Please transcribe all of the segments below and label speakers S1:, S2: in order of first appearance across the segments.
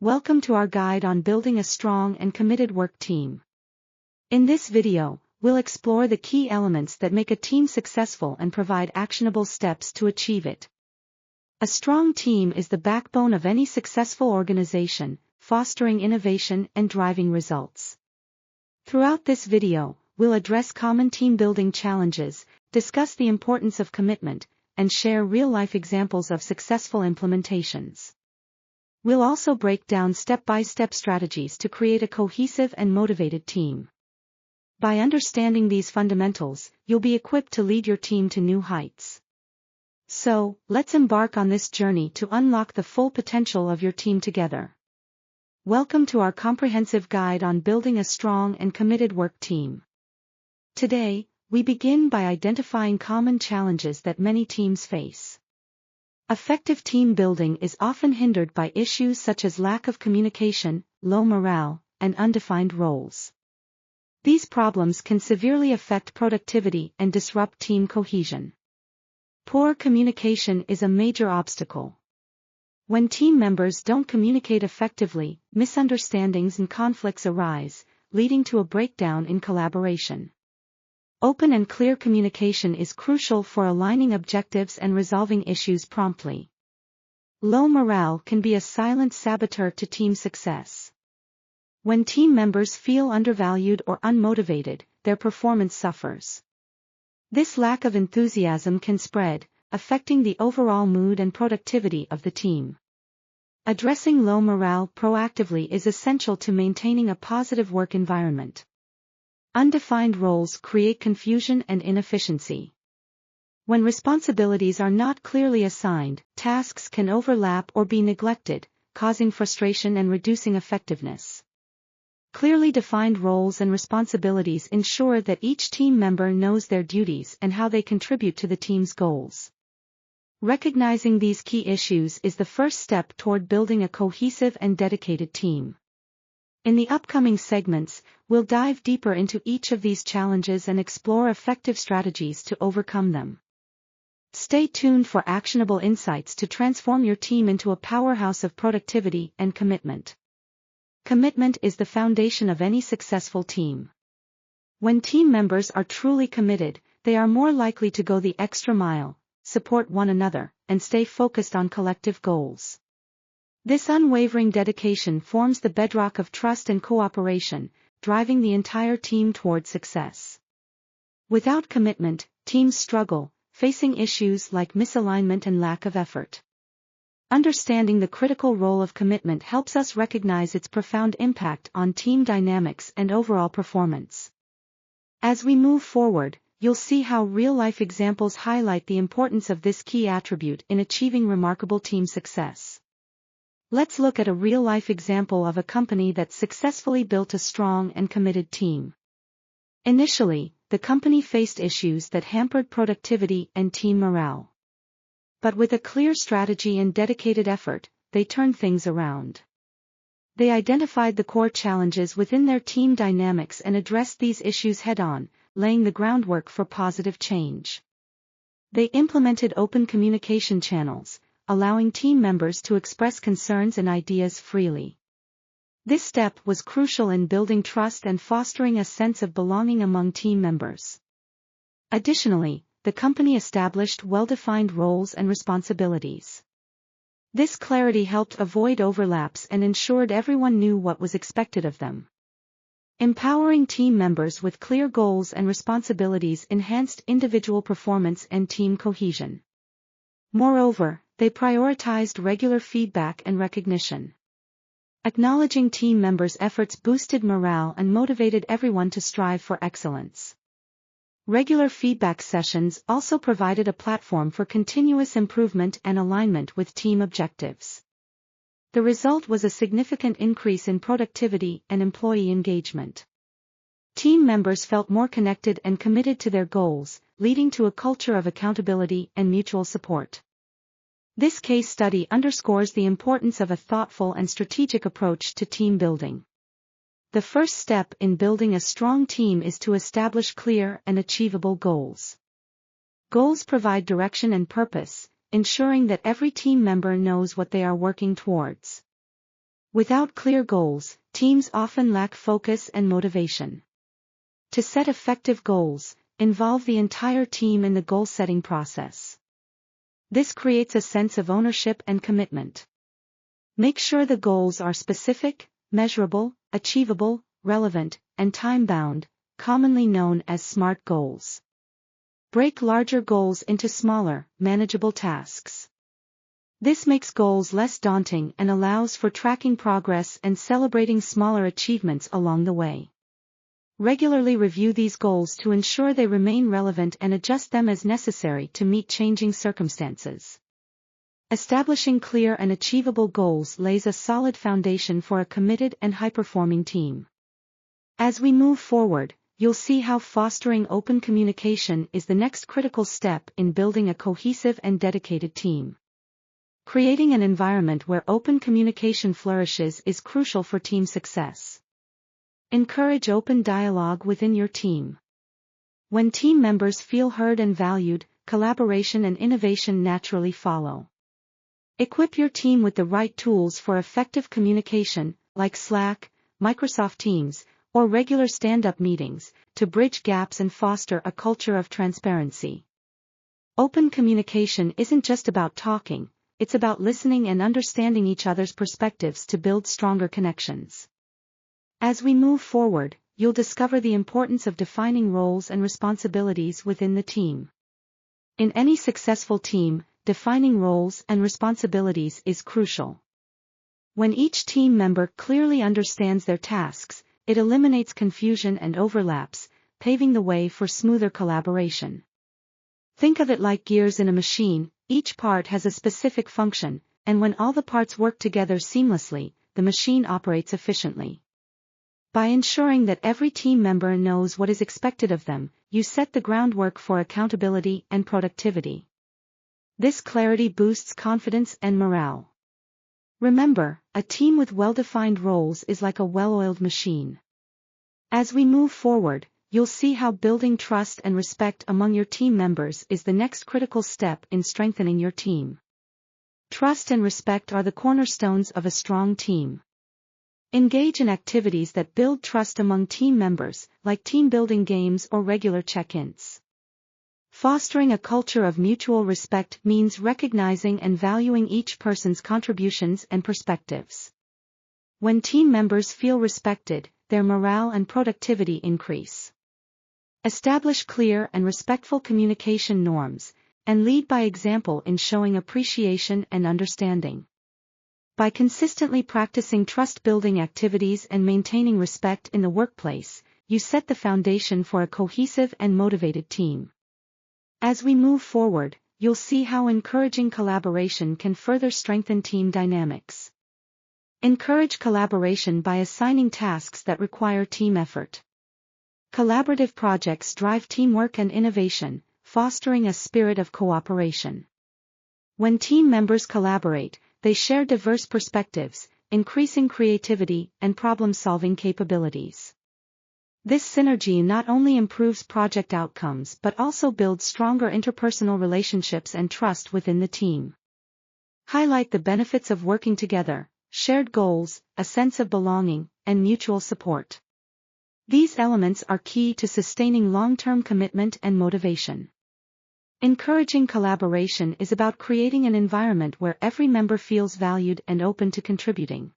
S1: Welcome to our guide on building a strong and committed work team. In this video, we'll explore the key elements that make a team successful and provide actionable steps to achieve it. A strong team is the backbone of any successful organization, fostering innovation and driving results. Throughout this video, we'll address common team-building challenges, discuss the importance of commitment, and share real-life examples of successful implementations. We'll also break down step-by-step strategies to create a cohesive and motivated team. By understanding these fundamentals, you'll be equipped to lead your team to new heights. So, let's embark on this journey to unlock the full potential of your team together. Welcome to our comprehensive guide on building a strong and committed work team. Today, we begin by identifying common challenges that many teams face. Effective team building is often hindered by issues such as lack of communication, low morale, and undefined roles. These problems can severely affect productivity and disrupt team cohesion. Poor communication is a major obstacle. When team members don't communicate effectively, misunderstandings and conflicts arise, leading to a breakdown in collaboration. Open and clear communication is crucial for aligning objectives and resolving issues promptly. Low morale can be a silent saboteur to team success. When team members feel undervalued or unmotivated, their performance suffers. This lack of enthusiasm can spread, affecting the overall mood and productivity of the team. Addressing low morale proactively is essential to maintaining a positive work environment. Undefined roles create confusion and inefficiency. When responsibilities are not clearly assigned, tasks can overlap or be neglected, causing frustration and reducing effectiveness. Clearly defined roles and responsibilities ensure that each team member knows their duties and how they contribute to the team's goals. Recognizing these key issues is the first step toward building a cohesive and dedicated team. In the upcoming segments, we'll dive deeper into each of these challenges and explore effective strategies to overcome them. Stay tuned for actionable insights to transform your team into a powerhouse of productivity and commitment. Commitment is the foundation of any successful team. When team members are truly committed, they are more likely to go the extra mile, support one another, and stay focused on collective goals. This unwavering dedication forms the bedrock of trust and cooperation, driving the entire team toward success. Without commitment, teams struggle, facing issues like misalignment and lack of effort. Understanding the critical role of commitment helps us recognize its profound impact on team dynamics and overall performance. As we move forward, you'll see how real-life examples highlight the importance of this key attribute in achieving remarkable team success. Let's look at a real-life example of a company that successfully built a strong and committed team. Initially, the company faced issues that hampered productivity and team morale. But with a clear strategy and dedicated effort, they turned things around. They identified the core challenges within their team dynamics and addressed these issues head-on, laying the groundwork for positive change. They implemented open communication channels, allowing team members to express concerns and ideas freely. This step was crucial in building trust and fostering a sense of belonging among team members. Additionally, the company established well-defined roles and responsibilities. This clarity helped avoid overlaps and ensured everyone knew what was expected of them. Empowering team members with clear goals and responsibilities enhanced individual performance and team cohesion. Moreover, they prioritized regular feedback and recognition. Acknowledging team members' efforts boosted morale and motivated everyone to strive for excellence. Regular feedback sessions also provided a platform for continuous improvement and alignment with team objectives. The result was a significant increase in productivity and employee engagement. Team members felt more connected and committed to their goals, leading to a culture of accountability and mutual support. This case study underscores the importance of a thoughtful and strategic approach to team building. The first step in building a strong team is to establish clear and achievable goals. Goals provide direction and purpose, ensuring that every team member knows what they are working towards. Without clear goals, teams often lack focus and motivation. To set effective goals, involve the entire team in the goal-setting process. This creates a sense of ownership and commitment. Make sure the goals are specific, measurable, achievable, relevant, and time-bound, commonly known as SMART goals. Break larger goals into smaller, manageable tasks. This makes goals less daunting and allows for tracking progress and celebrating smaller achievements along the way. Regularly review these goals to ensure they remain relevant and adjust them as necessary to meet changing circumstances. Establishing clear and achievable goals lays a solid foundation for a committed and high-performing team. As we move forward, you'll see how fostering open communication is the next critical step in building a cohesive and dedicated team. Creating an environment where open communication flourishes is crucial for team success. Encourage open dialogue within your team. When team members feel heard and valued, collaboration and innovation naturally follow. Equip your team with the right tools for effective communication, like Slack, Microsoft Teams, or regular stand-up meetings, to bridge gaps and foster a culture of transparency. Open communication isn't just about talking, it's about listening and understanding each other's perspectives to build stronger connections. As we move forward, you'll discover the importance of defining roles and responsibilities within the team. In any successful team, defining roles and responsibilities is crucial. When each team member clearly understands their tasks, it eliminates confusion and overlaps, paving the way for smoother collaboration. Think of it like gears in a machine, each part has a specific function, and when all the parts work together seamlessly, the machine operates efficiently. By ensuring that every team member knows what is expected of them, you set the groundwork for accountability and productivity. This clarity boosts confidence and morale. Remember, a team with well-defined roles is like a well-oiled machine. As we move forward, you'll see how building trust and respect among your team members is the next critical step in strengthening your team. Trust and respect are the cornerstones of a strong team. Engage in activities that build trust among team members, like team-building games or regular check-ins. Fostering a culture of mutual respect means recognizing and valuing each person's contributions and perspectives. When team members feel respected, their morale and productivity increase. Establish clear and respectful communication norms, and lead by example in showing appreciation and understanding. By consistently practicing trust-building activities and maintaining respect in the workplace, you set the foundation for a cohesive and motivated team. As we move forward, you'll see how encouraging collaboration can further strengthen team dynamics. Encourage collaboration by assigning tasks that require team effort. Collaborative projects drive teamwork and innovation, fostering a spirit of cooperation. When team members collaborate, they share diverse perspectives, increasing creativity and problem-solving capabilities. This synergy not only improves project outcomes but also builds stronger interpersonal relationships and trust within the team. Highlight the benefits of working together, shared goals, a sense of belonging, and mutual support. These elements are key to sustaining long-term commitment and motivation. Encouraging collaboration is about creating an environment where every member feels valued and open to contributing.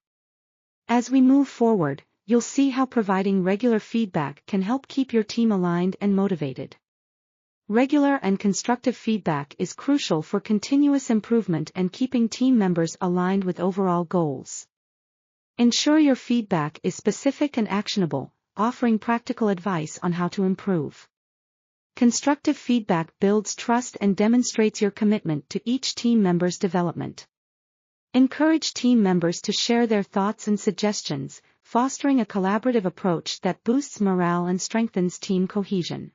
S1: As we move forward, you'll see how providing regular feedback can help keep your team aligned and motivated. Regular and constructive feedback is crucial for continuous improvement and keeping team members aligned with overall goals. Ensure your feedback is specific and actionable, offering practical advice on how to improve. Constructive feedback builds trust and demonstrates your commitment to each team member's development. Encourage team members to share their thoughts and suggestions, fostering a collaborative approach that boosts morale and strengthens team cohesion.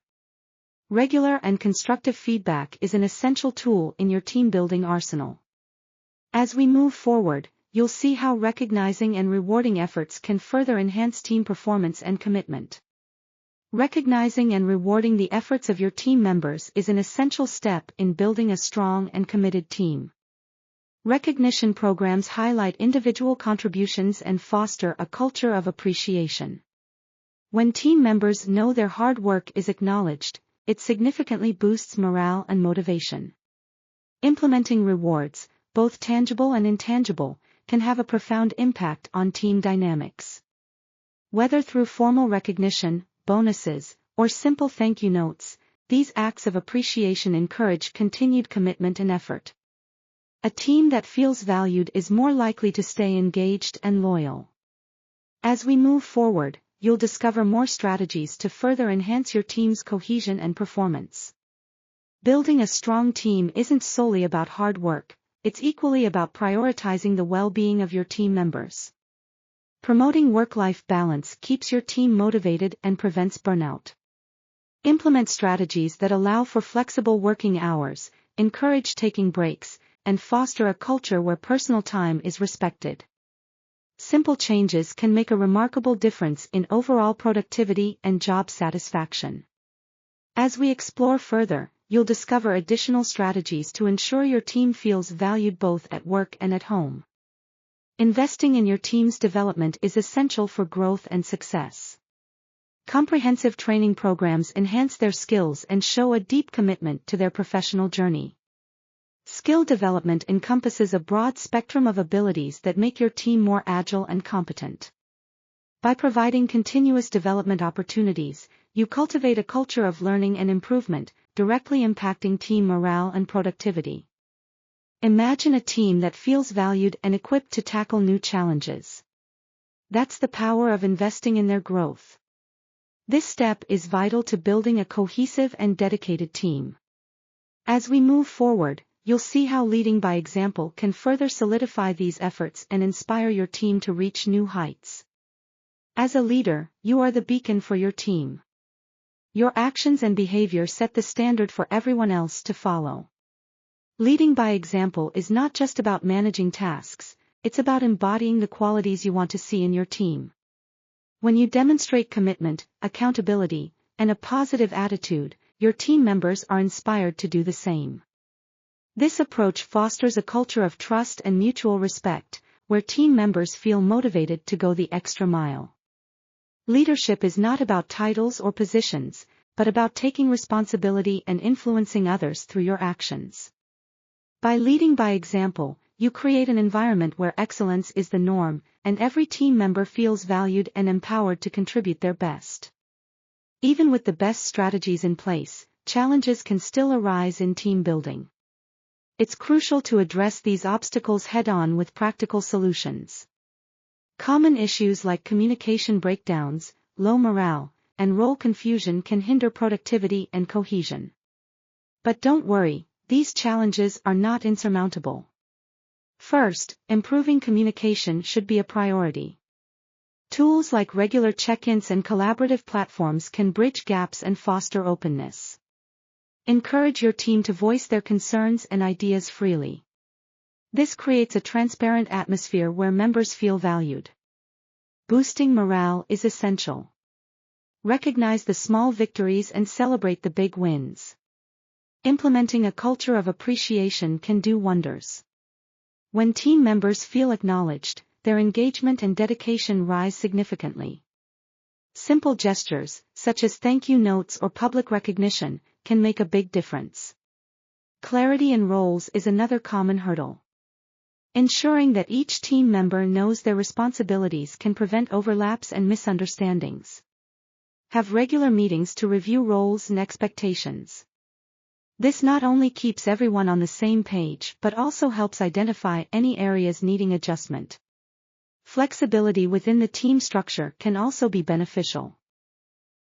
S1: Regular and constructive feedback is an essential tool in your team-building arsenal. As we move forward, you'll see how recognizing and rewarding efforts can further enhance team performance and commitment. Recognizing and rewarding the efforts of your team members is an essential step in building a strong and committed team. Recognition programs highlight individual contributions and foster a culture of appreciation. When team members know their hard work is acknowledged, it significantly boosts morale and motivation. Implementing rewards, both tangible and intangible, can have a profound impact on team dynamics. Whether through formal recognition, bonuses, or simple thank you notes, these acts of appreciation encourage continued commitment and effort. A team that feels valued is more likely to stay engaged and loyal. As we move forward, you'll discover more strategies to further enhance your team's cohesion and performance. Building a strong team isn't solely about hard work, it's equally about prioritizing the well-being of your team members. Promoting work-life balance keeps your team motivated and prevents burnout. Implement strategies that allow for flexible working hours, encourage taking breaks, and foster a culture where personal time is respected. Simple changes can make a remarkable difference in overall productivity and job satisfaction. As we explore further, you'll discover additional strategies to ensure your team feels valued both at work and at home. Investing in your team's development is essential for growth and success. Comprehensive training programs enhance their skills and show a deep commitment to their professional journey. Skill development encompasses a broad spectrum of abilities that make your team more agile and competent. By providing continuous development opportunities, you cultivate a culture of learning and improvement, directly impacting team morale and productivity. Imagine a team that feels valued and equipped to tackle new challenges. That's the power of investing in their growth. This step is vital to building a cohesive and dedicated team. As we move forward, you'll see how leading by example can further solidify these efforts and inspire your team to reach new heights. As a leader, you are the beacon for your team. Your actions and behavior set the standard for everyone else to follow. Leading by example is not just about managing tasks, it's about embodying the qualities you want to see in your team. When you demonstrate commitment, accountability, and a positive attitude, your team members are inspired to do the same. This approach fosters a culture of trust and mutual respect, where team members feel motivated to go the extra mile. Leadership is not about titles or positions, but about taking responsibility and influencing others through your actions. By leading by example, you create an environment where excellence is the norm, and every team member feels valued and empowered to contribute their best. Even with the best strategies in place, challenges can still arise in team building. It's crucial to address these obstacles head-on with practical solutions. Common issues like communication breakdowns, low morale, and role confusion can hinder productivity and cohesion. But don't worry, these challenges are not insurmountable. First, improving communication should be a priority. Tools like regular check-ins and collaborative platforms can bridge gaps and foster openness. Encourage your team to voice their concerns and ideas freely. This creates a transparent atmosphere where members feel valued. Boosting morale is essential. Recognize the small victories and celebrate the big wins. Implementing a culture of appreciation can do wonders. When team members feel acknowledged, their engagement and dedication rise significantly. Simple gestures, such as thank you notes or public recognition, can make a big difference. Clarity in roles is another common hurdle. Ensuring that each team member knows their responsibilities can prevent overlaps and misunderstandings. Have regular meetings to review roles and expectations. This not only keeps everyone on the same page but also helps identify any areas needing adjustment. Flexibility within the team structure can also be beneficial.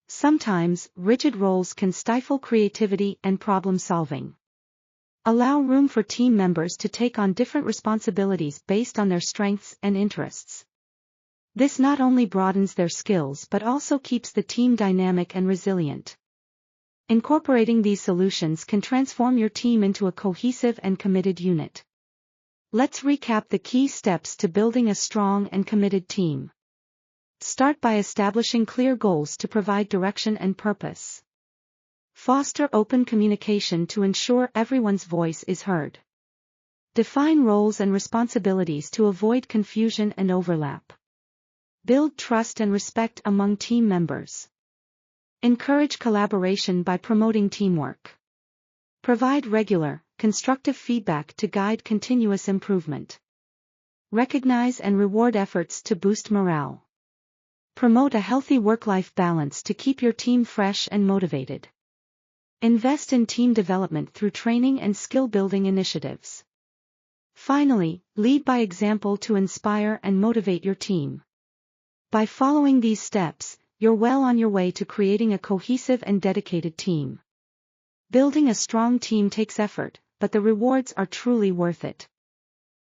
S1: Sometimes, rigid roles can stifle creativity and problem-solving. Allow room for team members to take on different responsibilities based on their strengths and interests. This not only broadens their skills but also keeps the team dynamic and resilient. Incorporating these solutions can transform your team into a cohesive and committed unit. Let's recap the key steps to building a strong and committed team. Start by establishing clear goals to provide direction and purpose. Foster open communication to ensure everyone's voice is heard. Define roles and responsibilities to avoid confusion and overlap. Build trust and respect among team members. Encourage collaboration by promoting teamwork. Provide regular, constructive feedback to guide continuous improvement. Recognize and reward efforts to boost morale. Promote a healthy work-life balance to keep your team fresh and motivated. Invest in team development through training and skill-building initiatives. Finally, lead by example to inspire and motivate your team. By following these steps, you're well on your way to creating a cohesive and dedicated team. Building a strong team takes effort, but the rewards are truly worth it.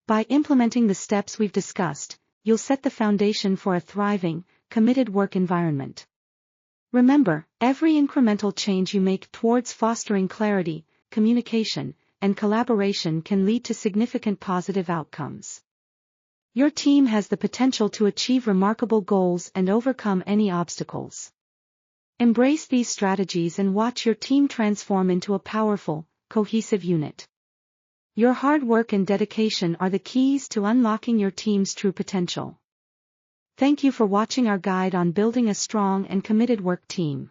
S1: By implementing the steps we've discussed, you'll set the foundation for a thriving, committed work environment. Remember, every incremental change you make towards fostering clarity, communication, and collaboration can lead to significant positive outcomes. Your team has the potential to achieve remarkable goals and overcome any obstacles. Embrace these strategies and watch your team transform into a powerful, cohesive unit. Your hard work and dedication are the keys to unlocking your team's true potential. Thank you for watching our guide on building a strong and committed work team.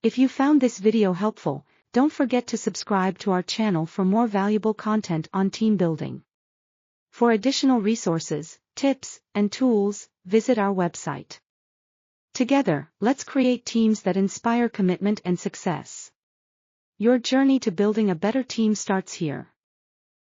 S1: If you found this video helpful, don't forget to subscribe to our channel for more valuable content on team building. For additional resources, tips, and tools, visit our website. Together, let's create teams that inspire commitment and success. Your journey to building a better team starts here.